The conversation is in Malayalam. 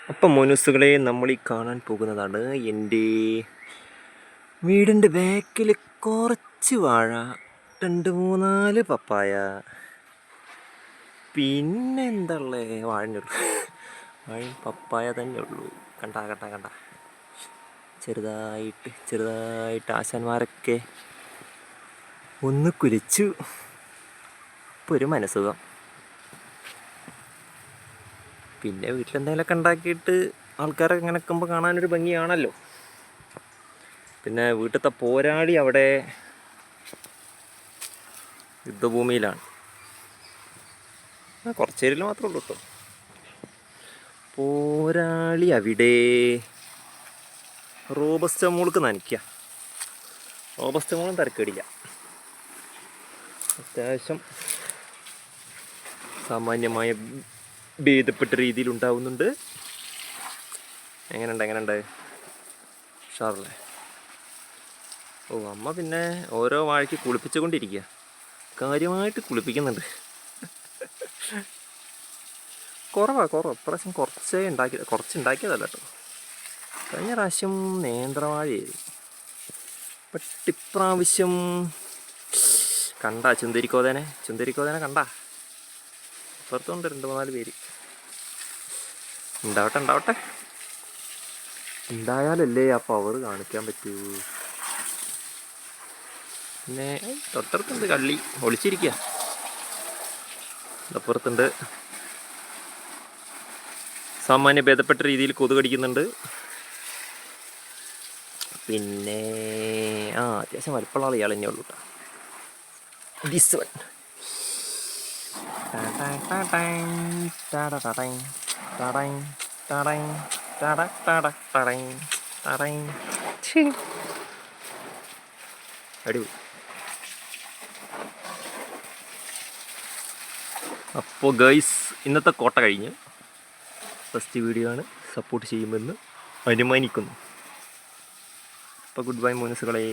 അപ്പം മോനൂസുകളെ നമ്മളീ കാണാൻ പോകുന്നതാണ് എൻ്റെ വീടിൻ്റെ ബാക്കിൽ കുറച്ച് വാഴ, 2-3 പപ്പായ, പിന്നെ എന്താ ഉള്ളത്? വാഴയും പപ്പായ തന്നെ ഉള്ളൂ. കണ്ട ചെറുതായിട്ട് ആശാന്മാരൊക്കെ ഒന്ന് കുലിച്ചു. ഇപ്പോൾ ഒരു മനസ്സുഖം. പിന്നെ വീട്ടിലെന്തെങ്കിലുമൊക്കെ ഉണ്ടാക്കിയിട്ട് ആൾക്കാരൊക്കെ ഇങ്ങനെ നിൽക്കുമ്പോൾ കാണാനൊരു ഭംഗിയാണല്ലോ. പിന്നെ വീട്ടിലത്തെ പോരാളി അവിടെ യുദ്ധഭൂമിയിലാണ്. കുറച്ച് പേരിൽ മാത്രമേ ഉള്ളൂ കേട്ടോ. പോരാളി അവിടെ റോബസ്റ്റ മോൾക്ക് നനയ്ക്കുക. റോബസ്റ്റ മോളും തരക്കേടില്ല, അത്യാവശ്യം സാമാന്യമായ ഭേദപ്പെട്ട രീതിയിൽ ഉണ്ടാവുന്നുണ്ട്. എങ്ങനെയുണ്ട് ഉഷാറല്ലേ? ഓ, അമ്മ പിന്നെ ഓരോ വാഴയ്ക്ക് കുളിപ്പിച്ചുകൊണ്ടിരിക്കുക. കാര്യമായിട്ട് കുളിപ്പിക്കുന്നുണ്ട്. കുറവാ ഇപ്രാവശ്യം കുറച്ചുണ്ടാക്കിയതല്ല കേട്ടോ. കഴിഞ്ഞ പ്രാവശ്യം നേന്ത്രവാഴയായിരുന്നു. ബട്ട് ഇപ്രാവശ്യം കണ്ട ചുന്തിരിക്കോതേനെ കണ്ട. അപ്പുറത്തുണ്ട് 2-4 പേര്. ഉണ്ടാവട്ടെ. ഉണ്ടായാലല്ലേ ആ പവർ കാണിക്കാൻ പറ്റൂ. പിന്നെ തൊട്ടടുത്തുണ്ട് കള്ളി ഒളിച്ചിരിക്കുക. അപ്പുറത്തുണ്ട് സാമാന്യ ഭേദപ്പെട്ട രീതിയിൽ കൊതുകടിക്കുന്നുണ്ട്. പിന്നെ അത്യാവശ്യം വലിപ്പമുള്ള ആൾ ഇയാൾ തന്നെ ഉള്ളൂ കേട്ടോ. ദിസ് വൺ അടിപൊളി. അപ്പോൾ ഗൈസ്, ഇന്നത്തെ കോട്ട കഴിഞ്ഞ് ഫസ്റ്റ് വീഡിയോ ആണ്. സപ്പോർട്ട് ചെയ്യുമെന്ന് അനുമാനിക്കുന്നു. അപ്പോൾ ഗുഡ് ബൈ മോനസുകളെ.